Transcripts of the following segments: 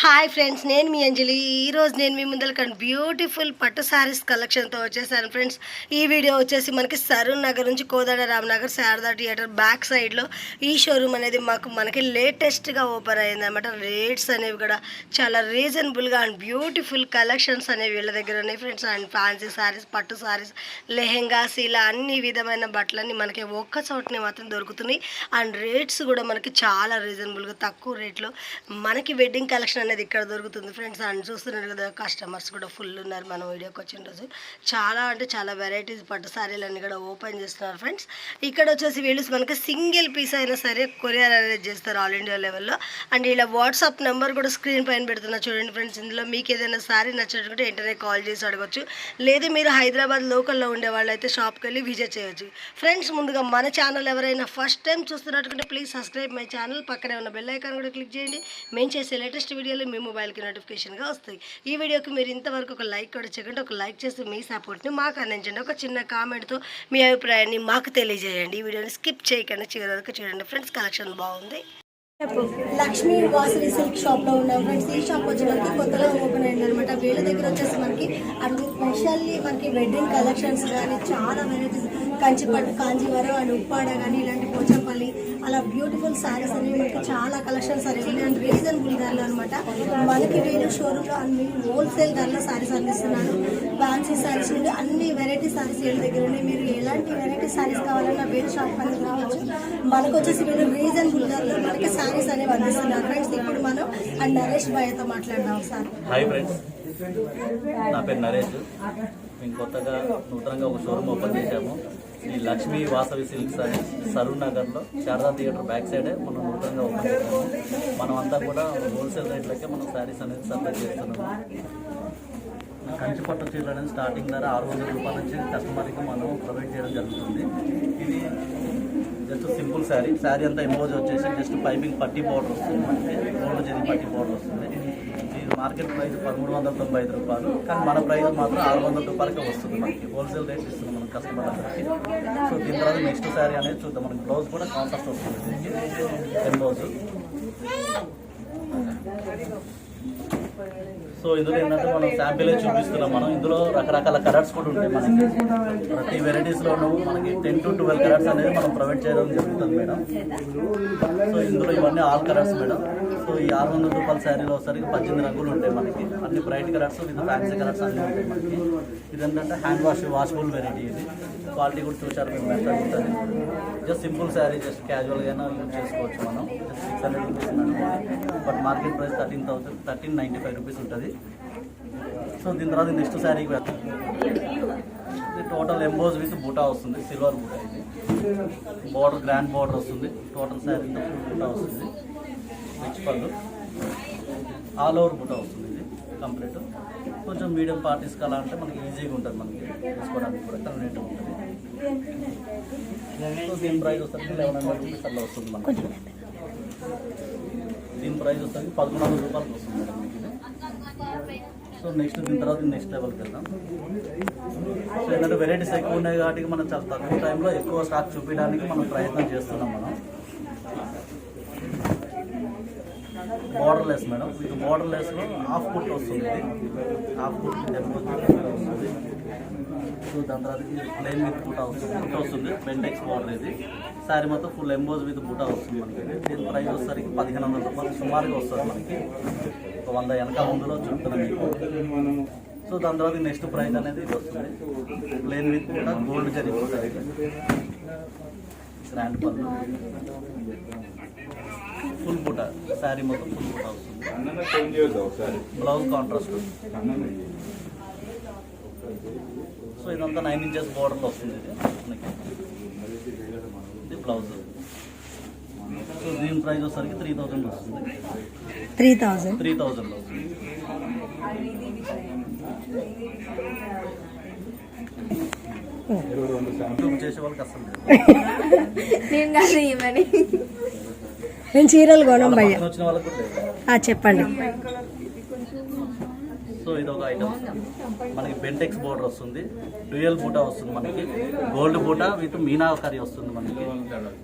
Hi friends, నేను మీ అంజలి. ఈరోజు నేను మీ ముందర బ్యూటిఫుల్ పట్టు శారీస్ కలెక్షన్తో వచ్చేసాను ఫ్రెండ్స్. ఈ వీడియో వచ్చేసి మనకి సరూర్ నగర్ నుంచి కోదాడ రామ్నగర్ శారదా థియేటర్ బ్యాక్ సైడ్లో ఈ షోరూమ్ అనేది మనకి లేటెస్ట్గా ఓపెన్ అయ్యింది అనమాట. రేట్స్ అనేవి కూడా చాలా రీజనబుల్గా అండ్ బ్యూటిఫుల్ కలెక్షన్స్ అనేవి వీళ్ళ దగ్గర ఉన్నాయి ఫ్రెండ్స్. అండ్ ఫ్యాన్సీ శారీస్, పట్టు శారీస్, లెహెంగాస్, ఇలా అన్ని విధమైన బట్టలన్నీ మనకి ఒక్క చోటనే మాత్రం దొరుకుతున్నాయి. అండ్ రేట్స్ కూడా మనకి చాలా రీజనబుల్గా తక్కువ రేట్లో మనకి వెడ్డింగ్ కలెక్షన్ అనేది ఇక్కడ దొరుకుతుంది ఫ్రెండ్స్. అండ్ చూస్తున్నారు కదా, కస్టమర్స్ కూడా ఫుల్ ఉన్నారు మన వీడియోకి వచ్చిన రోజు. చాలా అంటే చాలా వెరైటీస్ పట్టు శారీలు అన్నీ కూడా ఓపెన్ చేస్తున్నారు ఫ్రెండ్స్. ఇక్కడ వచ్చేసి వీళ్ళు మనకి సింగిల్ పీస్ అయినా సరే కొరియర్ అరేంజ్ చేస్తారు ఆల్ ఇండియా లెవెల్లో. అండ్ ఇలా వాట్సాప్ నెంబర్ కూడా స్క్రీన్ పైన పెడుతున్నా చూడండి ఫ్రెండ్స్. ఇందులో మీకు ఏదైనా శారీ నచ్చినట్టుంటే వెంటనే కాల్ చేసి అడగచ్చు. లేదు మీరు హైదరాబాద్ లోకల్లో ఉండే వాళ్ళు అయితే షాప్కి వెళ్ళి విజిట్ చేయొచ్చు ఫ్రెండ్స్. ముందుగా మన ఛానల్ ఎవరైనా ఫస్ట్ టైం చూస్తున్నట్టుకుంటే ప్లీజ్ సబ్స్క్రైబ్ మై ఛానల్. పక్కనే ఉన్న బెల్ ఐకాన్ కూడా క్లిక్ చేయండి. మేము చేసే లేటెస్ట్ వీడియోలు మీ మొబైల్కి నోటిఫికేషన్గా వస్తాయి. ఈ వీడియోకి మీరు ఇంతవరకు ఒక లైక్ కూడా చేయకండి. ఒక లైక్ చేసి మీ సపోర్ట్ని మాకు అందించండి. ఒక చిన్న కామెంట్తో మీ అభిప్రాయాన్ని మాకు తెలియజేయండి. ఈ వీడియోని స్కిప్ చేయకుండా చివరి వరకు చూడండి ఫ్రెండ్స్. కలెక్షన్ బాగుంది. లక్ష్మీ వాసవి సిల్క్ షాప్లో ఉన్నాం ఫ్రెండ్స్. ఈ షాప్ వచ్చి మనకి కొత్తగా ఓపెన్ అయింది అనమాట. వీళ్ళ దగ్గర వచ్చేసి మనకి అన్ని స్పెషల్లీ మనకి వెడ్డింగ్ కలెక్షన్స్ కానీ చాలా varieties, Kanchipattu, Kanjeevaram and Uppada కానీ ఇలాంటి పోచంపల్లి అలా బ్యూటిఫుల్ శారీస్ అనేవి మనకి చాలా కలెక్షన్స్ అనేవి అండ్ రీజనబుల్ ధరలు అనమాట. మనకి వీళ్ళు షోరూమ్లో అన్ని హోల్సేల్ ధరలో శారీస్ అందిస్తున్నారు. ఫ్యాన్సీ శారీస్ నుండి అన్ని వెరైటీ శారీస్ వీళ్ళ దగ్గర ఉన్నాయి. మీరు ఎలాంటి వెరైటీ శారీస్ కావాలన్నా వేరే షాప్ అనేది రావచ్చు. మనకు వచ్చేసి వీళ్ళు రీజనబుల్ ధరలో మనకి శారీస్ అనేవి అందిస్తున్నారు ఫ్రెండ్స్. ఇప్పుడు మనం అండ్ నరేష్ భాయ్తో మాట్లాడదాం సార్. హాయ్ ఫ్రెండ్స్, నా పేరు నరేష్. మేము కొత్తగా నూతనంగా ఒక షోరూమ్ ఓపెన్ చేశాము. ఈ లక్ష్మీ వాసవి సిల్క్ సారీస్ సరూర్ నగర్లో శారదా థియేటర్ బ్యాక్ సైడే మనం నూతనంగా ఓపెన్ చేసాము. మనం అంతా కూడా హోల్సేల్ రేట్లకే మనం శారీస్ అనేది సప్లై చేస్తున్నాము. కంచిపట్టు చీరలు అనేది స్టార్టింగ్ ధర 600 రూపాయల నుంచి కస్టమర్కి మనం ప్రొవైడ్ చేయడం జరుగుతుంది. ఇది జస్ట్ సింపుల్ శారీ అంతా ఎంబోజ్ వచ్చేసి జస్ట్ పైపింగ్ పట్టీ బోర్డర్ వస్తుంది. మనకి గోల్డ్ జరీ పట్టీ బోర్డర్ వస్తుంది. ఇది మార్కెట్ ప్రైస్ 1395 రూపాయలు, కానీ మన ప్రైస్ మాత్రం 600 రూపాయలకే వస్తుంది. మనకి హోల్సేల్ రేట్ ఇస్తుంది మనం కస్టమర్ అందరికి. సో దీని తర్వాత నెక్స్ట్ శారీ అనేది చూద్దాం. మనకి బ్లౌజ్ కూడా కాంట్రాస్ట్ వస్తుంది ఎంబోజ్. సో ఇందులో ఏంటంటే మనం శాంపిలే చూపిస్తున్నాం. మనం ఇందులో రకరకాల కలర్స్ కూడా ఉంటాయి. మనకి ప్రతి వెరైటీస్లోనూ మనకి 10 to 12 కలర్స్ అనేది మనం ప్రొవైడ్ చేయడం జరుగుతుంది మేడం. సో ఇందులో ఇవన్నీ ఆల్ కలర్స్ మేడం. సో ఈ 600 రూపాయల శారీలో సరికి 18 రంగులు ఉంటాయి మనకి. అన్ని bright colours with fancy colours అన్నీ ఉంటాయి మనకి. ఇదేంటంటే హ్యాండ్ వాషబుల్ వెరైటీ. ఇది క్వాలిటీ కూడా చూసారు మేము, బెటర్ ఉంటుంది. జస్ట్ సింపుల్ శారీ, జస్ట్ క్యాజువల్గా యూజ్ చేసుకోవచ్చు మనం. Just 600 rupees but market price 1395 rupees ఉంటుంది. సో దీని తర్వాత నెక్స్ట్ శారీకి వెళ్తాం. ఇది టోటల్ ఎంబోజ్ విత్ బూటా వస్తుంది, సిల్వర్ బూటా. ఇది బోర్డర్ గ్రాండ్ బోర్డర్ వస్తుంది. టోటల్ శారీ బూటా వస్తుంది. రిచ్ పళ్ళు ఆల్ ఓవర్ బూటా వస్తుంది. ఇది కంప్లీట్. కొంచెం మీడియం పార్టీస్ అలా అంటే మనకి ఈజీగా ఉంటుంది, మనకి తీసుకోవడానికి కూడా కన్వీనియంట్గా ఉంటుంది. సో దీని ప్రైస్ వస్తుంది 1100 రూపీస్ అలా వస్తుంది మనకి. దీని ప్రైస్ వస్తుంది 1100 రూపాయలకి వస్తుంది మేడం మీకు ఇది. సో నెక్స్ట్ దీని తర్వాత నెక్స్ట్ లెవెల్కి వెళ్దాం. సో ఏంటంటే వెరైటీస్ ఎక్కువ ఉన్నాయి కాబట్టి మనం చాలా తక్కువ టైంలో ఎక్కువ స్టాక్ చూపించడానికి మనం ప్రయత్నం చేస్తున్నాం. మనం బార్డర్లెస్ మేడం. ఇది బార్డర్లెస్లో హాఫ్ ఫుట్ వస్తుంది. హాఫ్ ఫుట్ వస్తుంది. సో దాని తర్వాత ప్లెయిన్ విత్ బూటా వస్తుంది. Bendix border. ఇది శారీ మొత్తం ఫుల్ ఎంబోజ్ విత్ బూటా వస్తుంది మనకి. దీని ప్రైస్ వచ్చేసరికి 1500 రూపాయలు సుమారుగా వస్తుంది మనకి. ఒక 100 వెనక ముందులో చూపుతున్నాం మీకు. సో దాని తర్వాత నెక్స్ట్ ప్రైస్ అనేది ఇది వస్తుంది. ప్లెయిన్ విత్ బూటా గోల్డ్ జరీ వస్తుంది. గ్రాండ్ పళ్ళు ఫుల్ బూటా. శారీ మొత్తం ఫుల్ బూటా వస్తుంది. Blouse contrast. సో ఇదంతా 9 ఇంచెస్ బోర్డర్లో వస్తుంది. ఇది బ్లౌజ్. సో దీని ప్రైస్ వచ్చేసరికి 3000 వస్తుంది. 3000లో వస్తుంది. చేసే వాళ్ళకి అసలు నేను చీరలు కొనం భయ్య. వచ్చిన వాళ్ళకి కూడా చెప్పండి. సో ఇది ఒక ఐటమ్. మనకి బెంటెక్స్ బోర్డర్ వస్తుంది. డ్యూయల్ బూటా వస్తుంది మనకి. గోల్డ్ బూటా విత్ మీనా కర్రీ వస్తుంది మనకి.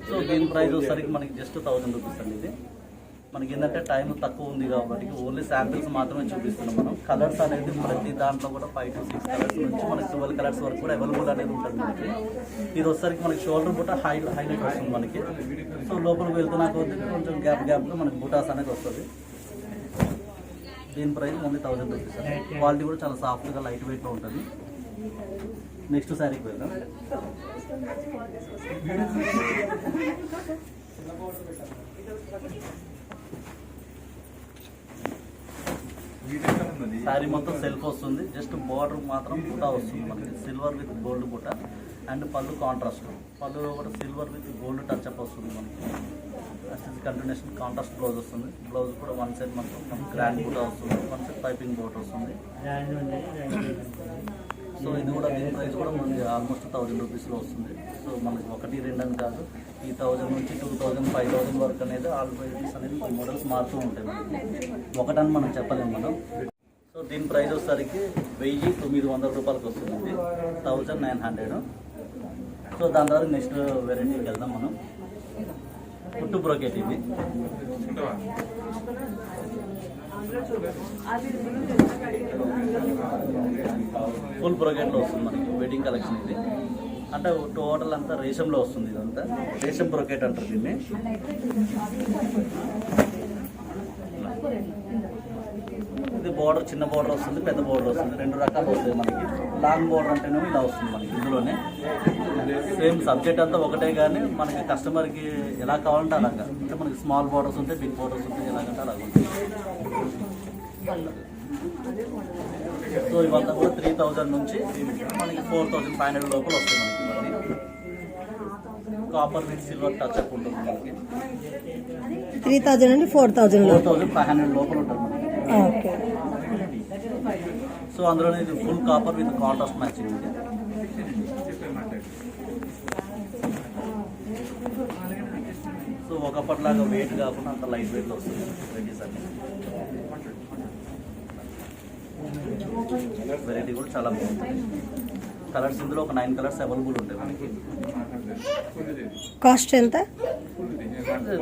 సో దీని ప్రైస్ వచ్చేసరికి మనకి జస్ట్ 1000 రూపీస్ అండి. ఇది మనకి ఏంటంటే టైం తక్కువ ఉంది కాబట్టి ఓన్లీ శాంపిల్స్ మాత్రమే చూపిస్తున్నాం మనం. కలర్స్ అనేది ప్రతి దాంట్లో కూడా 5 to 6 కలర్స్ నుంచి మనకి 12 కలర్స్ వరకు కూడా అవైలబుల్ అనేది ఉంటుంది మనకి. ఇది వచ్చేసరికి మనకి షోల్డర్ బుట్ట హైలైట్ వస్తుంది మనకి. సో లోపలికి వెళ్తున్నా కొద్ది కొంచెం గ్యాప్గా మనకి బుటాస్ అనేది వస్తుంది. దీని ప్రైస్ ఓన్లీ 1000 రూపీస్. క్వాలిటీ కూడా చాలా సాఫ్ట్గా లైట్ వెయిట్లో ఉంటుంది. నెక్స్ట్ శారీకి వెళ్దాం. శారీ మొత్తం సెల్ఫ్ వస్తుంది. జస్ట్ బార్డర్ మాత్రం బుటా వస్తుంది మనకి, సిల్వర్ విత్ గోల్డ్ బుటా. అండ్ పళ్ళు కాంట్రాస్ట్, పళ్ళులో కూడా సిల్వర్ విత్ గోల్డ్ టచ్అప్ వస్తుంది మనకి. కంటిన్యూషన్ కాంట్రాస్ట్ బ్లౌజ్ వస్తుంది. బ్లౌజ్ కూడా వన్ సైడ్ మొత్తం గ్రాండ్ బుటా వస్తుంది, వన్ సైడ్ పైపింగ్ బోట్ వస్తుంది. సో ఇది కూడా దీని ప్రైస్ కూడా మనకి ఆల్మోస్ట్ 1000 రూపీస్లో వస్తుంది. సో మనకి 1, 2 అని కాదు, ఈ 1000 నుంచి 2000, 5000 వరకు అనేది ఆల్ ప్రైజెస్ అనేది మోడల్స్ మారుతూ ఉంటాయి మనకి. ఒకటని మనం చెప్పలేము మనం. సో దీని ప్రైస్ వచ్చేసరికి 1900 రూపాయలకి వస్తుంది. 1900. సో దాని ద్వారా నెక్స్ట్ వెరైటీకి వెళ్దాం మనం. పుట్టు బ్రోకెట్ ఇది. ఫుల్ బ్రోకెట్లో వస్తుంది మనకి వెడ్డింగ్ కలెక్షన్ ఇది. అంటే టోటల్ అంతా రేషంలో వస్తుంది. ఇదంతా రేషం బ్రోకెట్ అంటారు దీన్ని. ఇది బోర్డర్ చిన్న బోర్డర్ వస్తుంది, పెద్ద బోర్డర్ వస్తుంది, 2 రకాలు వస్తాయి మనకి. లాంగ్ బోర్డర్ అంటేనేమో ఇలా వస్తుంది మనకి. ఇందులోనే సేమ్ సబ్జెక్ట్ అంతా ఒకటే, కానీ మనకి కస్టమర్కి ఎలా కావాలంటే అలాగా. అంటే మనకి స్మాల్ బోర్డర్స్ ఉంటాయి, బిగ్ బోర్డర్స్ ఉంటాయి, ఎలాగంటే అలాగ ఉంటుంది. సో ఇవంతా కూడా 3000 నుంచి మనకి 4500 లోపల వస్తుంది మనకి. ఇవన్నీ copper with silver touch up ఉంటుంది మనకి. 3000 నుండి 4500 లోపల ఉంటుంది మనకి. ఓకే. సో అందులోనే ఇది full copper with contrast matching ఉంది. సో ఒకప్పటిలాగా వెయిట్ కాకుండా అంత లైట్ వెయిట్లో వస్తుంది వెరైటీస్ అన్ని. వెరైటీ కూడా చాలా బాగుంటుంది. కలర్స్ ఇందులో ఒక 9 కలర్స్ అవైలబుల్ ఉంటాయి మనకి. కాస్ట్ ఎంత?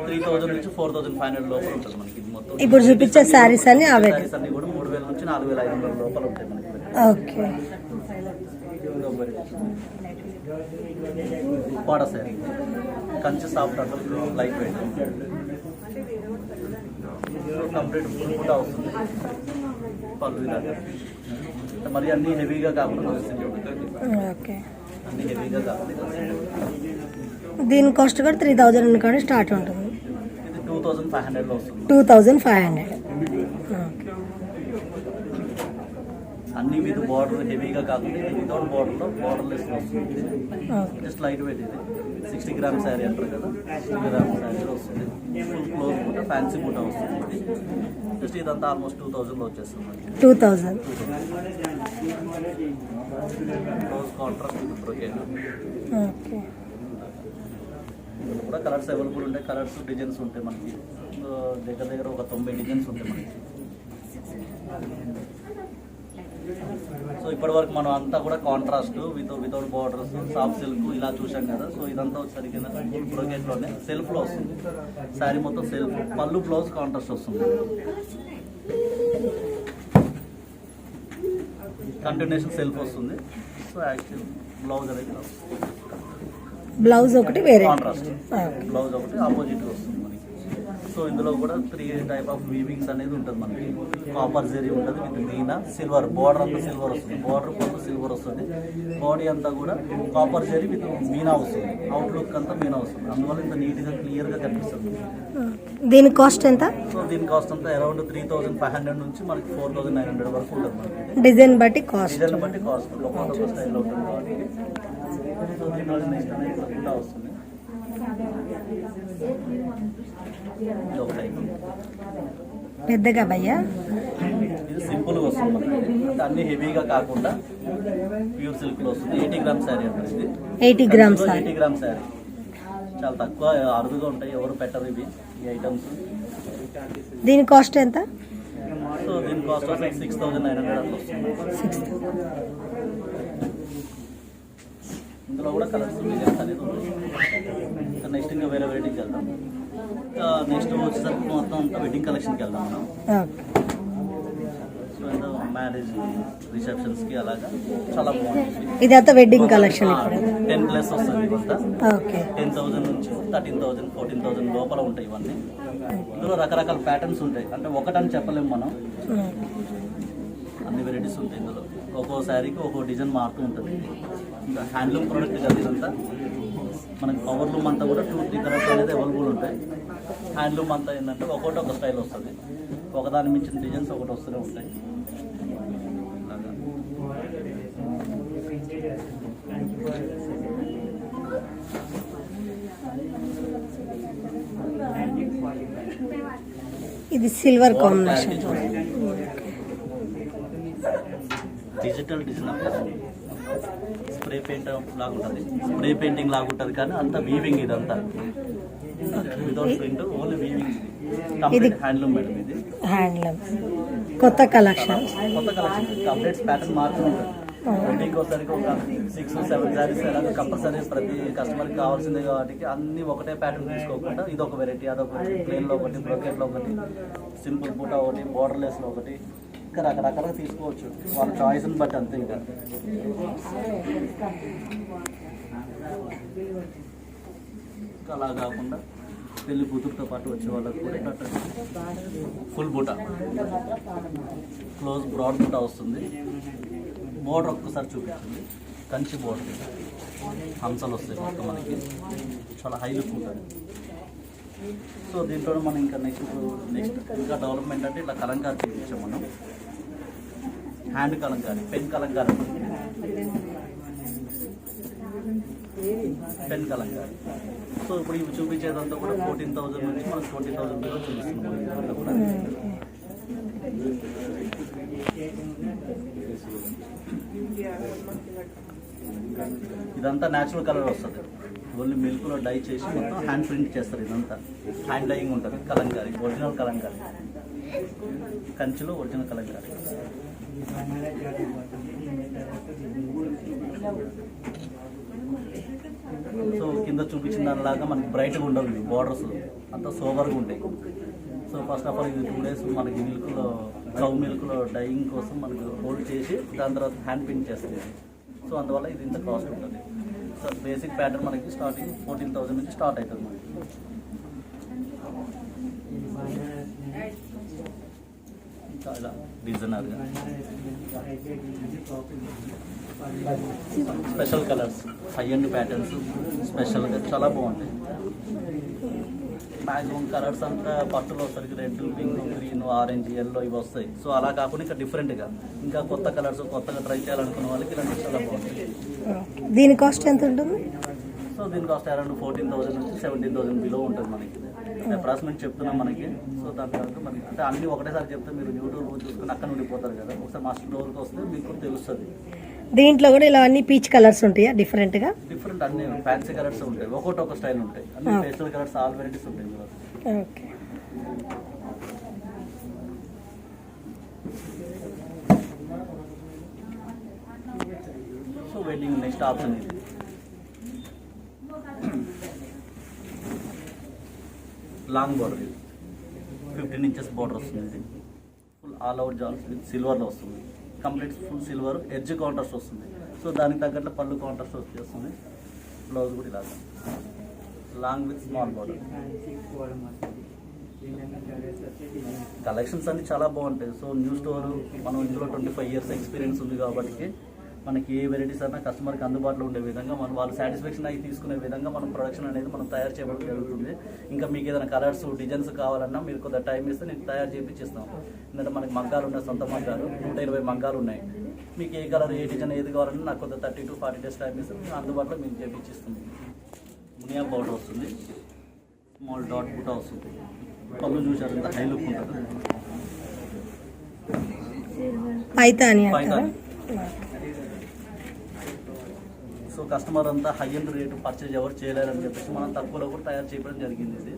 3000 నుంచి 4500 లోపల ఉంటుంది మనకి. ఇది మొత్తం ఇప్పుడు చూపించే శారీస్ అన్ని శారీస్ అన్ని కూడా 3000 నుంచి 4500 లోపల ఉంటాయి మనకి. ఓకే. ఉప్పాడ శారీ, కంచి సాఫ్ట్ అంటారు, లైట్ వెయిట్, కంప్లీట్ ఫుల్ కూడా వస్తుంది. పళ్ళు ఇలాగా మరి అన్ని హెవీగా కాకుండా ఓకే. అన్ని హెవీగా కాకుండా. దీని కాస్ట్ కూడా 3000 కానీ స్టార్ట్ ఉంటుంది. ఇది 2500లో వస్తుంది. 2500. అన్ని విత్ బార్డర్ హెవీగా కాకుండా ఇది వితౌట్ బార్డర్లో బార్డర్లెస్ వస్తుంది. Just light weight. ఇది 60 గ్రామ్ శారీ అంటారు కదా, 60 గ్రామ్ శారీలో వస్తుంది. ఫుల్ క్లోజ్ బుట్ట, ఫ్యాన్సీ బుట్ట వస్తుంది. ఇది జస్ట్ ఇదంతా ఆల్మోస్ట్ 2000లో వచ్చేస్తుంది. 2000. Close contrast with brocade. Okay. కూడా కలర్స్ అవైలబుల్ ఉంటాయి. కలర్స్ డిజైన్స్ ఉంటాయి మనకి. దగ్గర ఒక 90 డిజైన్స్ ఉంటాయి మనకి. సో ఇప్పటి వరకు మనం అంతా కూడా contrast without borders, soft silk ఇలా చూసాం కదా. సో ఇదంతా వచ్చేసరికి బ్రోకెట్లోనే సెల్ఫ్లో వస్తుంది. శారీ మొత్తం సెల్ఫ్, పళ్ళు బ్లౌజ్ కాంట్రాస్ట్ వస్తుంది. కంటిన్యూషన్ సెల్ఫ్ వస్తుంది. సో యాక్చువల్ బ్లౌజ్ అనేది బ్లౌజ్ ఒకటి వేరే కాంట్రాస్ట్, బ్లౌజ్ ఒకటి ఆపోజిట్ వస్తుంది మనకి. సో ఇందులో కూడా 3 టైప్ ఆఫ్ వీవింగ్స్ అనేది ఉంటుంది మనకి. కాపర్ జరీ ఉంటుంది విత్ మీనా, సిల్వర్ బోర్డర్ అంతా సిల్వర్ వస్తుంది, బోర్డర్ పళ్ళు సిల్వర్ వస్తుంది, బాడీ అంతా కూడా కాపర్ జరీ విత్ మీనా వస్తుంది, అవుట్లుక్ అంతా మీనా వస్తుంది. అందువల్ల ఇంత నీట్గా క్లియర్గా కనిపిస్తుంది. దీని కాస్ట్ ఎంత? సో దీని కాస్ట్ అంతా అరౌండ్ 3500 నుంచి మనకి 4900 వరకు ఉంటుంది మనకి. డిజైన్ బట్టి కాస్ట్, డిజైన్ బట్టి కాస్ట్ ఒక్కొక్క స్టైల్లో ఉంటుంది కాబట్టి. సో దీనిలో నెక్స్ట్ అనేది కూడా వస్తుంది. పెద్దగా భయ్యా ఇది సింపుల్గా వస్తుంది మనకి. అంటే అన్ని హెవీగా కాకుండా ప్యూర్ సిల్క్లో వస్తుంది. 80 గ్రామ్ శారీ అంటారు ఇది. 80 గ్రామ్స్ 80 గ్రామ్ శారీ చాలా తక్కువ, అరుదుగా ఉంటాయి, ఎవరు పెట్టరు ఇవి ఈ ఐటమ్స్. దీని కాస్ట్ ఎంత? సో దీని కాస్ట్ 6900 అట్లా వస్తుంది. ఇందులో కూడా కలర్స్ డిజైన్స్ అనేది ఉంటుంది. నెక్స్ట్ ఇంకా వేరే వెరైటీకి వెళ్దాం. నెక్స్ట్ వచ్చేసరికి మొత్తం అంతా వెడ్డింగ్ కలెక్షన్కి వెళ్దాం మనం. ఓకే. సో ఏదో మ్యారేజ్ రిసెప్షన్స్కి అలాగా చాలా బాగుంటుంది. ఇదంతా వెడ్డింగ్ కలెక్షన్ ఇప్పుడు. 10+ వస్తుంది ఇవంతా. ఓకే. 10,000 నుంచి 13,000 14,000 లోపల ఉంటాయి ఇవన్నీ. ఇందులో రకరకాల ప్యాటర్న్స్ ఉంటాయి, అంటే ఒకటని చెప్పలేము మనం, అన్ని వెరైటీస్ ఉంటాయి ఇందులో. ఒక్కో శారీకి ఒక్కో డిజైన్ మారుతూ ఉంటుంది. ఇంకా హ్యాండ్లూమ్ ప్రోడక్ట్ కదా ఇదంతా. మనకి పవర్ లూమ్ అంతా కూడా 2-3 కలర్స్ అనేది అవైలబుల్ ఉంటాయి. హ్యాండ్లూమ్ అంతా ఏంటంటే ఒకటి ఒక స్టైల్ వస్తుంది, ఒకదాని మించిన డిజైన్స్ ఒకటి వస్తూనే ఉంటాయి. ఇది silver combination. Digital design spray paint లాగా ఉంటుంది, స్ప్రే పెయింటింగ్ లాగా ఉంటుంది, కానీ అంతా వీవింగ్ ఇదంతా without print, only weaving. Complete handloom madam ఇది. హ్యాండ్లూమ్ కొత్త కలెక్షన్. కొత్త కలెక్షన్ అప్డేట్స్ ప్యాటర్న్ మారుతూ ఉంటుంది. వెడ్డింగ్కి ఒకసారికి ఒక 6-7 శారీస్ అలాగే కంపల్సరీ ప్రతి కస్టమర్కి కావాల్సిందే కాబట్టి అన్ని ఒకటే ప్యాటర్న్ తీసుకోకుండా ఇదొక వెరైటీ, అదొక వెరైటీ, ప్లేన్లో ఒకటి, బ్రోకెట్లో ఒకటి, సింపుల్ బూటా ఒకటి, బోర్డర్లెస్లో ఒకటి, ఇంకా రకరకాలుగా తీసుకోవచ్చు వాళ్ళ చాయిస్ని బట్టి అంతే. ఇంకా అలా కాకుండా పెళ్లి కూతురుతో పాటు వచ్చే వాళ్ళకి కూడా ఇట్లా ఫుల్ బూటా, క్లోజ్ బ్రాడ్ బూటా వస్తుంది. బోర్డర్ ఒక్కసారి చూపించండి, కంచి బోర్డర్, హంసలు వస్తాయి మొత్తం మనకి, చాలా హై లుక్ ఉంటుంది. సో దీంట్లో మనం ఇంకా నెక్స్ట్ ఇంకా డెవలప్మెంట్ అంటే ఇట్లా కలంకారీ చూపించాం మనం. Hand Kalamkari, pen Kalamkari, pen Kalamkari. So ఇప్పుడు ఇవి చూపించేదంతా కూడా 14,000 నుంచి మనకు 20,000 బిలో చూపిస్తున్నాం ఇదంతా కూడా. ఇదంతా న్యాచురల్ కలర్ వస్తుంది, ఓన్లీ మిల్క్లో డై చేసి మొత్తం హ్యాండ్ ప్రింట్ చేస్తారు. ఇదంతా హ్యాండ్ డైయింగ్ ఉంటుంది. కలంకారీ, ఒరిజినల్ కలంకారీ, కంచిలో ఒరిజినల్ కలంకారీ. సో కింద చూపించిన దానిలాగా మనకి బ్రైట్గా ఉండవు ఇవి, బార్డర్స్ అంతా సోబర్గా ఉంటాయి. సో ఫస్ట్ ఆఫ్ ఆల్ ఇది 2 days మనకి మిల్క్లో, కౌ మిల్క్లో డైయింగ్ కోసం మనకు హోల్డ్ చేసి దాని తర్వాత హ్యాండ్ ప్రింట్ చేస్తుంది. సో అందువల్ల ఇది ఇంత కాస్ట్ ఉంటుంది. సో బేసిక్ ప్యాటర్న్ మనకి స్టార్టింగ్ 14,000 నుంచి స్టార్ట్ అవుతుంది మనకి. ఇంకా ఇలా డిజైనర్గా special colours, high and patterns స్పెషల్గా చాలా బాగుంటాయి. మ్యాక్సిమం కలర్స్ అంతా పట్టులో సరికి red, pink, green, orange, yellow ఇవి వస్తాయి. సో అలా కాకుండా ఇంకా డిఫరెంట్గా ఇంకా కొత్త కలర్స్ కొత్తగా ట్రై చేయాలనుకున్న వాళ్ళకి ఇలాంటి చాలా బాగుంటాయి. దీని కాస్ట్ ఎంత ఉంటుంది? సో దీని కాస్ట్ అరౌండ్ 14,000 నుంచి 17,000 బిలో ఉంటుంది మనకి. అప్రాక్సిమేట్ చెప్తున్నాం మనకి. సో దాని తర్వాత మనకి అంటే అన్ని ఒకటేసారి చెప్తే మీరు యూట్యూబ్ చూసుకుని అక్కడ ఉండిపోతారు కదా, ఒకసారి మా స్టోర్కి వస్తే మీకు తెలుస్తుంది. దీంట్లో కూడా ఇలా అన్ని పీచ్ కలర్స్ ఉంటాయా డిఫరెంట్గా? డిఫరెంట్ అన్ని ఫ్యాన్సీ కలర్స్ ఉంటాయి, ఒక్కొక్కటి ఒక స్టైల్ ఉంటాయి. అన్ని పేస్టల్ కలర్స్, ఆల్ వెరైటీస్ ఉంటాయి ఇందులో. Okay. So wedding next option ఇది. లాంగ్ బార్డర్, 15 inches బార్డర్ వస్తుంది. ఇది ఫుల్ ఆల్ అవుట్ జాల్స్ విత్ సిల్వర్లో వస్తుంది. Complete full silver, edge contrast వస్తుంది. సో దానికి తగ్గట్టు పళ్ళు కాంట్రాస్ట్ వచ్చేస్తుంది. బ్లౌజ్ కూడా ఇలాగా long with small border. Collections అన్ని చాలా బాగుంటాయి. సో న్యూ స్టోర్, మనం ఇందులో 25 years ఎక్స్పీరియన్స్ ఉంది కాబట్టి మనకి ఏ వెరైటీస్ అయినా కస్టమర్కి అందుబాటులో ఉండే విధంగా మనం వాళ్ళు సాటిస్ఫాక్షన్ అయ్యి తీసుకునే విధంగా మనం ప్రొడక్షన్ అనేది మనం తయారు చేయడం జరుగుతుంది. ఇంకా మీకు ఏదైనా కలర్స్, డిజైన్స్ కావాలన్నా మీరు కొంత టైం ఇస్తే నేను తయారు చేయించిస్తాం. ఎందుకంటే మనకి మగ్గాలు ఉన్నాయి, సొంత మగ్గాలు 120 మగ్గాలు ఉన్నాయి. మీకు ఏ కలర్, ఏ డిజైన్ ఏది కావాలన్నా నాకు కొంత 30 to 40 days టైం ఇస్తే మేము అందుబాటులో మీకు చేయించిస్తుంది. మునియా పౌడర్ వస్తుంది, స్మాల్ డాట్ బూటా వస్తుంది. పళ్ళు చూసారు ఎంత హై లుక్ ఉంటుంది. పైతాని. సో కస్టమర్ అంతా హై అండ్ రేటు పర్చేజ్ ఎవరు చేయలేరని చెప్పేసి మనం తక్కువలో కూడా తయారు చేయడం జరిగింది. ఇది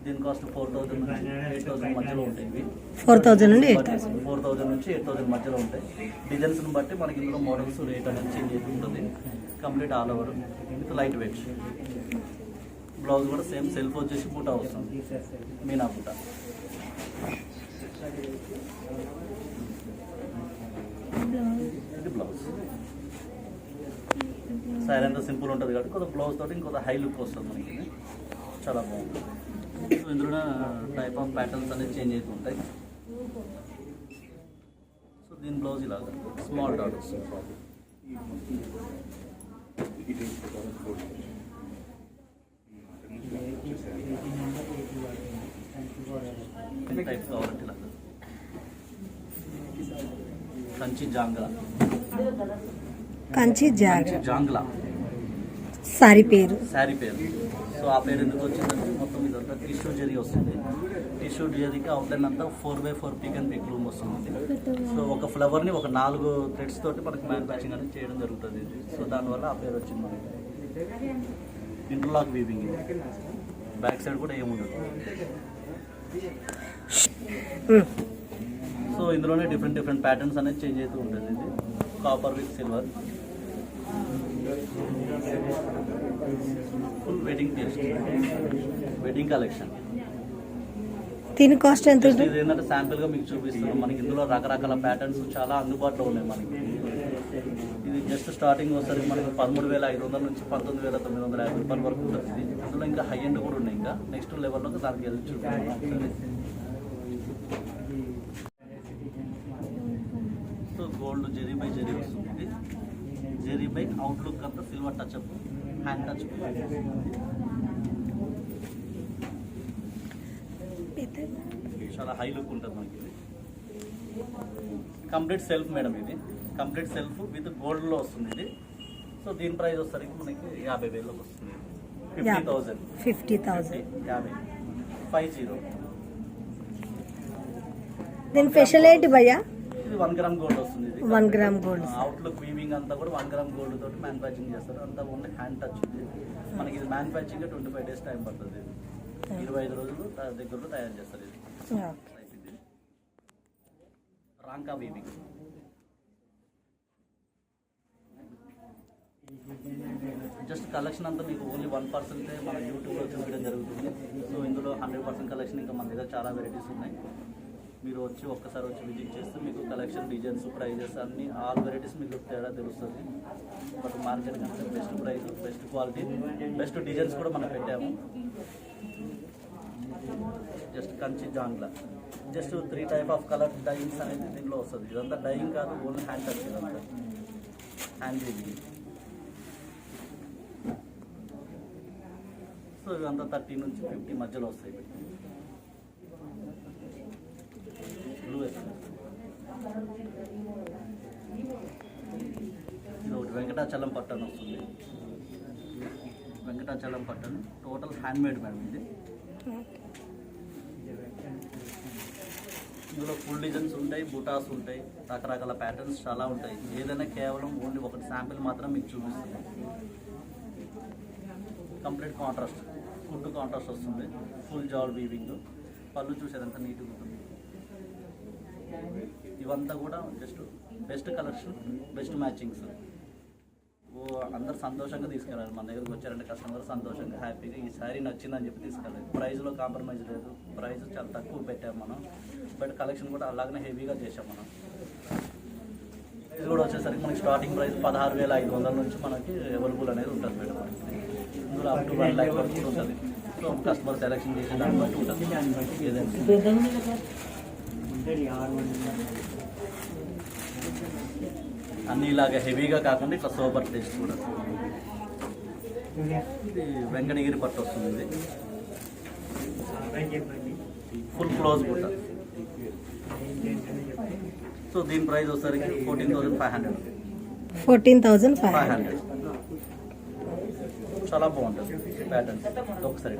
దీని కాస్ట్ 4,000 నుంచి 8,000 మధ్యలో ఉంటాయి. ఇవి 4,000 నుండి 4,000 నుంచి 8,000 మధ్యలో ఉంటాయి. డిజైన్స్ని బట్టి మనకి ఇందులో మోడల్స్ రేట్ అనేది చేంజ్ అవుతుంది. Complete all over with light weight. Blouse కూడా సేమ్ సెల్ఫ్ వచ్చేసి బూటా వస్తుంది, మీనా బూటా. ఇది బ్లౌజ్. శారీ అంతా సింపుల్ ఉంటుంది కాబట్టి కొంత బ్లౌజ్ తోటి ఇంకొక హై లుక్ వస్తుంది మనకి, చాలా బాగుంటుంది. సో ఇందులో టైప్ ఆఫ్ ప్యాటర్న్స్ అనేది చేంజ్ అవుతూ ఉంటాయి. సో దీని బ్లౌజ్ ఇలాగా స్మాల్ డాట్ వస్తుంది. టైప్ కావాలంటే ఇలా కంచి జాంగ్లా. కంచి జాంగ్లా సారీ పేరు. సో ఆ పేరు ఎందుకు వచ్చిందంటే మొత్తం ఇదంతా టిష్యూ జరీ వస్తుంది. టిష్యూ జరీకి అవుట్లైన్ అంతా 4x4 peak and peak loom వస్తుంది. సో ఒక ఫ్లవర్ని ఒక 4 థ్రెడ్స్ తోటి మనకి మ్యానుఫ్యాక్చరింగ్ అనేది చేయడం జరుగుతుంది. సో దానివల్ల ఆ పేరు వచ్చింది మనకి. ఇంటర్లాక్ వీవింగ్, బ్యాక్ సైడ్ కూడా ఏముండదు. సో ఇందులోనే డిఫరెంట్ ప్యాటర్న్స్ అనేది చేంజ్ అవుతూ ఉంటుంది. ఇది copper with silver, full wedding collection. దీని కాస్ట్ ఎంత? ఇది ఏంటంటే శాంపిల్ గా మీకు చూపిస్తున్నాం. మనకి ఇందులో రకరకాల ప్యాటర్న్స్ చాలా అందుబాటులో ఉన్నాయి మనకి. ఇది జస్ట్ స్టార్టింగ్ వచ్చేసరికి మనకి 13,500 నుంచి 19,950 రూపాయల వరకు ఉంటుంది. ఇందులో ఇంకా హై ఎండ్ కూడా ఉన్నాయి. ఇంకా నెక్స్ట్ లెవెల్లో దానికి వెళ్ళి చూపిస్తాం. So gold zari by zari వస్తుంది. జెరీ బై అవుట్లుక్ అంతా silver touch up, hand touch. చాలా హై లుక్ ఉంటుంది మనకి. ఇది కంప్లీట్ సెల్ఫ్ మేడం, ఇది కంప్లీట్ సెల్ఫ్ విత్ గోల్డ్లో వస్తుంది ఇది. సో దీని ప్రైస్ వచ్చేసరికి మనకి 50,000 వస్తుంది. 50,000 50 దీని స్పెషల్ ఏంటి భయ్యా? ఇది 1 గ్రామ్ గోల్డ్ వస్తుంది. ఇది 1 గ్రామ్ గోల్డ్. అవుట్లుక్ వీవింగ్ అంతా కూడా 1 గ్రామ్ గోల్డ్ తోటి మ్యానుఫ్యాక్చరింగ్ చేస్తారు. అంతా ఓన్లీ హ్యాండ్ టచ్ ఉంది మనకి. ఇది మ్యానుఫ్యాక్చరింగ్ 25 days టైం పడుతుంది. 25 రోజులు దగ్గరలో తయారు చేస్తారు. ఇది రాంకా వీవింగ్. జస్ట్ కలెక్షన్ అంతా మీకు ఓన్లీ 1% మన యూట్యూబ్లో చూపించడం జరుగుతుంది. సో ఇందులో 100% కలెక్షన్ ఇంకా మన దగ్గర చాలా వెరైటీస్ ఉన్నాయి. మీరు ఒక్కసారి వచ్చి విజిట్ చేస్తే మీకు కలెక్షన్, డిజైన్స్, ప్రైజెస్ అన్ని ఆల్ వెరైటీస్ మీకు తేడా తెలుస్తుంది. బట్ మార్కెట్ కంటే best price, best quality, best designs కూడా మనం పెట్టాము. Just Kanchi Jangla, just 3 type of colour dyeings అనేది దీనిలో వస్తుంది. ఇదంతా డైయింగ్ కాదు, ఓన్లీ హ్యాండ్ టచ్. ఇదంతా హ్యాండ్ వీవింగ్. సో ఇదంతా 30 నుంచి 50 మధ్యలో వస్తాయి. బ్లూ ఇది ఒకటి వెంకటాచలం పట్టణ వస్తుంది. వెంకటాచలం పట్టణ టోటల్ హ్యాండ్ మేడ్ మేడం. ఇది ఇందులో ఫుల్ డిజైన్స్ ఉంటాయి, బూటాస్ ఉంటాయి, రకరకాల ప్యాటర్న్స్ చాలా ఉంటాయి. ఏదైనా కేవలం ఓన్లీ ఒకటి శాంపిల్ మాత్రం మీకు చూపిస్తుంది. కంప్లీట్ కాంట్రాస్ట్, ఫుడ్ కాంట్రాస్ట్ వస్తుంది. ఫుల్ జాల్ వీవింగ్. పళ్ళు చూసేదంతా నీట్గా ఉంటుంది. ఇవంతా కూడా just best collection, best matchings. అందరు సంతోషంగా తీసుకెళ్ళాలి. మన దగ్గరకు వచ్చారంటే కస్టమర్ సంతోషంగా హ్యాపీగా ఈ శారీ నచ్చిందని చెప్పి తీసుకెళ్ళాలి. ప్రైస్లో కాంప్రమైజ్ లేదు. ప్రైస్ చాలా తక్కువ పెట్టాము మనం, బట్ కలెక్షన్ కూడా అలాగనే హెవీగా చేసాం మనం. ఇది కూడా వచ్చేసరికి మనకి స్టార్టింగ్ ప్రైస్ 16,500 నుంచి మనకి అవైలబుల్ అనేది ఉంటుంది మేడం. ఇందులో అప్ టు 1 lakh వరకు ఉంటుంది. సో కస్టమర్ సెలెక్షన్ చేసే దాన్ని బట్టి ఉంటుంది. అన్నీ ఇలాగ హెవీగా కాకుండా ఇట్లా సూపర్ టేస్ట్ కూడా. ఇది వెంకటగిరి పట్టు వస్తుంది. ఇది ఫుల్ క్లోజ్ బుట్ట. సో దీని ప్రైస్ వచ్చేసరికి 14,500. 14,500. చాలా బాగుంటుంది ప్యాటర్న్. ఒకసారి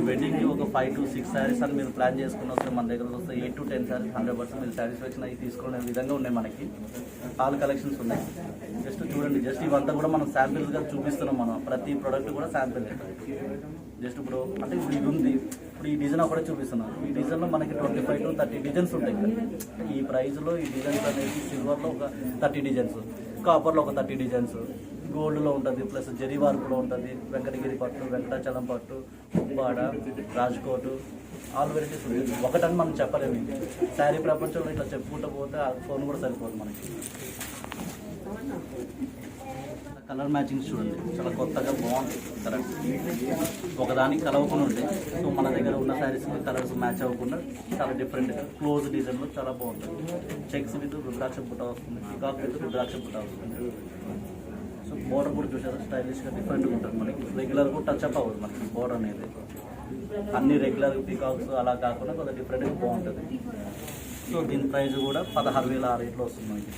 వెడ్డింగ్కి ఒక 5 to 6 శారీస్ అని మీరు ప్లాన్ చేసుకుని వస్తే మన దగ్గర వస్తే 8 to 10 శారీస్ 100% మీరు సాటిస్ఫాక్షన్ అయ్యి తీసుకునే విధంగా ఉన్నాయి మనకి. ఆల్ కలెక్షన్స్ ఉన్నాయి. జస్ట్ చూడండి, జస్ట్ ఇవంతా కూడా మనం శాంపిల్స్గా చూపిస్తున్నాం. మనం ప్రతి ప్రోడక్ట్ కూడా శాంపిల్. జస్ట్ ఇప్పుడు అంటే ఇప్పుడు ఇది ఉంది, ఇప్పుడు ఈ డిజైన్ ఒకటే చూపిస్తున్నాం. ఈ డిజైన్లో మనకి 25 to 30 డిజైన్స్ ఉంటాయి. ఈ ప్రైస్లో ఈ డిజైన్స్ అనేది సిల్వర్లో ఒక 30 డిజైన్స్, కాపర్లో ఒక 30 డిజైన్స్, గోల్డ్లో ఉంటుంది, ప్లస్ జరీ వర్క్లో ఉంటుంది, వెంకటగిరి పట్టు, వెంకటాచలం పట్టు, ఉప్పాడ, రాజ్కోట్, ఆల్ వెరైటీస్ ఉంటుంది. ఒకటని మనం చెప్పలేము. శారీ ప్రపంచంలో ఇట్లా చెప్పుకుంటూ పోతే ఆ ఫోన్ కూడా సరిపోదు మనకి. కలర్ మ్యాచింగ్స్ చూడండి, చాలా కొత్తగా బాగుంటుంది. కరెక్ట్ ఒకదానికి కలవకుండా ఉంటాయి. సో మన దగ్గర ఉన్న శారీస్కి కలర్స్ మ్యాచ్ అవ్వకుండా చాలా డిఫరెంట్గా క్లోజ్ డిజైన్లో చాలా బాగుంటుంది. చెక్స్ విత్ రుద్రాక్ష పుట్ట వస్తుంది, పికాక్ విత్ రుద్రాక్ష పుట్ట వస్తుంది. సో బోర్డర్ కూడా చూసారు, స్టైలిష్గా డిఫరెంట్గా ఉంటుంది. మనకి రెగ్యులర్ కూడా టచ్ అప్ అవ్వదు మనకి బోర్డర్ అనేది. అన్ని రెగ్యులర్ పికాక్స్ అలా కాకుండా కొంచెం డిఫరెంట్గా బాగుంటుంది. సో దీని ప్రైస్ కూడా 16,000 ఆ రేట్లో వస్తుంది మనకి.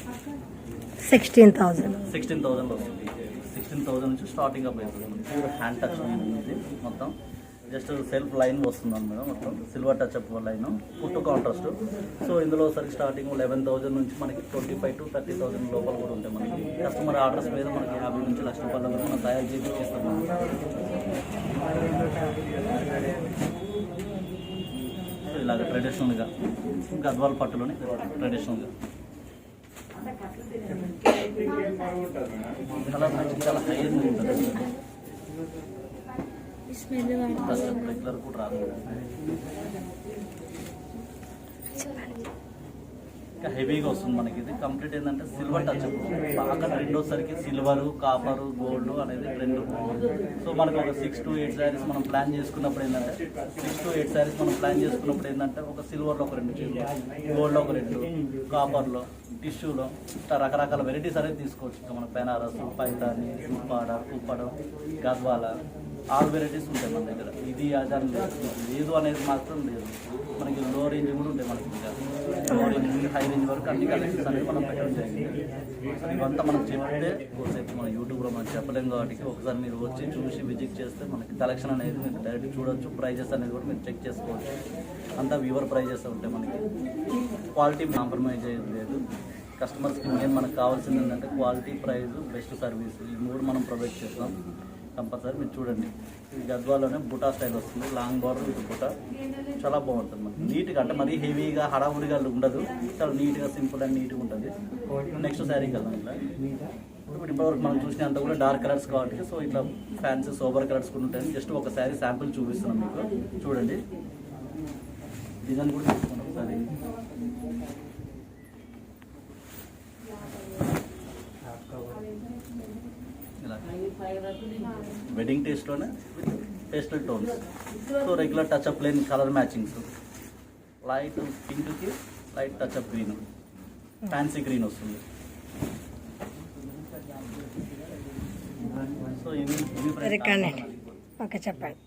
16,000లో వస్తుంది. 16,000 నుంచి స్టార్టింగ్ అప్ అవుతుంది. ప్యూర్ హ్యాండ్ టచ్ ఇది మొత్తం. జస్ట్ సెల్ఫ్ లైన్ వస్తుంది మేడం, మొత్తం సిల్వర్ టచ్ అప్ లైన్, పుట్టు కాంట్రాస్ట్. సో ఇందులో సరికి స్టార్టింగ్ 11,000 నుంచి మనకి 25 to 30,000 లోపల కూడా ఉంటాయి మనకి. కస్టమర్ ఆర్డర్స్ మీద మనకి 50 నుంచి 1,00,000 రూపాయల వరకు మనం తయారు చేసి ఇస్తాం. సో ఇలాగ ట్రెడిషనల్గా గద్వాల్ పట్టులోనే ట్రెడిషనల్గా కలర్ మ్యాచింగ్ చాలా హై ఉంటుంది. రెగ్యులర్ కూడా రాదు. ఇంకా హెవీగా వస్తుంది మనకి. ఇది కంప్లీట్ ఏంటంటే సిల్వర్ టచ్. బాగా రెండోసరికి సిల్వర్, కాపర్, గోల్డ్ అనేది ట్రెండ్. సో మనకు ఒక 6 to 8 శారీస్ మనం ప్లాన్ చేసుకున్నప్పుడు ఏంటంటే ఒక సిల్వర్లో ఒక 2 చీరలు, గోల్డ్లో ఒక 2, కాపర్లో, టిష్యూలో ఇట్లా రకరకాల వెరైటీస్ అనేది తీసుకోవచ్చు. ఇంకా మన బెనారస్, పైతాని, ఉప్పాడ, గద్వాల, ఆల్ వెరైటీస్ ఉంటాయి మన దగ్గర. ఇది అదని లేదు అనేది మాత్రం లేదు. మనకి లో రేంజ్ కూడా ఉంటాయి మనకి. లో రేంజ్ నుండి హై రేంజ్ వరకు అన్ని కలెక్షన్స్ అనేది మనం పెట్టడం జరిగింది. ఇవంతా మనం చెప్తే ఒకసారి మన యూట్యూబ్లో మనం చెప్పలేం కాబట్టి ఒకసారి మీరు వచ్చి చూసి విజిట్ చేస్తే మనకి కలెక్షన్ అనేది మీరు డైరెక్ట్ చూడొచ్చు. ప్రైజెస్ అనేది కూడా మీరు చెక్ చేసుకోవచ్చు. అంతా వ్యూవర్ ప్రైజెస్ ఉంటాయి మనకి. క్వాలిటీ కాంప్రమైజ్ అయ్యేది లేదు. కస్టమర్స్కి మెయిన్ మనకు కావాల్సింది ఏంటంటే క్వాలిటీ, ప్రైస్, బెస్ట్ సర్వీస్, ఈ 3 మనం ప్రొవైడ్ చేస్తాం. కంపల్సరీ మీరు చూడండి. ఇది గద్వాలోనే బుటా స్టైల్ వస్తుంది, లాంగ్ బార్డర్ విత్ బుటా. చాలా బాగుంటుంది మనకి. నీట్గా అంటే మరీ హెవీగా హడావుడిగా ఉండదు, చాలా నీట్గా సింపుల్ అండ్ నీట్గా ఉంటుంది. నెక్స్ట్ శారీకి వెళ్దాం. ఇట్లా ఇప్పటివరకు మనం చూసినంత కూడా డార్క్ కలర్స్ కాబట్టి సో ఇట్లా ఫ్యాన్సీ సోబర్ కలర్స్ కూడా ఉంటాయి. జస్ట్ ఒక శారీ శాంపుల్ చూపిస్తున్నాం మీకు. చూడండి, డిజైన్ కూడా చూసుకున్నాం ఒకసారి. వెడ్డింగ్ టేస్ట్లోనే with pastel tones. So regular touch up లేని కలర్ మ్యాచింగ్స్, లైట్ పింక్కి light touch up green, fancy green వస్తుంది. సో ఇవి చెప్పండి.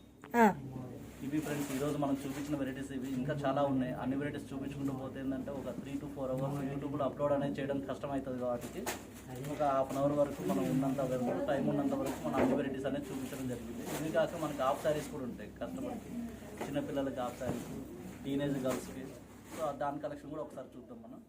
ఇవి ఫ్రెండ్స్ ఈరోజు మనం చూపించిన వెరైటీస్ ఇవి. ఇంకా చాలా ఉన్నాయి. అన్ని వెరైటీస్ చూపించుకుంటూ పోతే ఏంటంటే ఒక 3 to 4 hours యూట్యూబ్లో అప్లోడ్ అనేది చేయడం కష్టమవుతుంది. కాబట్టి ఒక ½ an hour వరకు మనం ఉన్నంత వరకు టైం ఉన్నంత వరకు మనం అన్ని వెరైటీస్ అనేది చూపించడం జరిగింది. ఇది కాక మనకి హాఫ్ శారీస్ కూడా ఉంటాయి కస్టమర్కి, చిన్నపిల్లలకి హాఫ్ శారీస్, టీనేజ్ గర్ల్స్కి. సో దాని కలెక్షన్ కూడా ఒకసారి చూద్దాం మనం.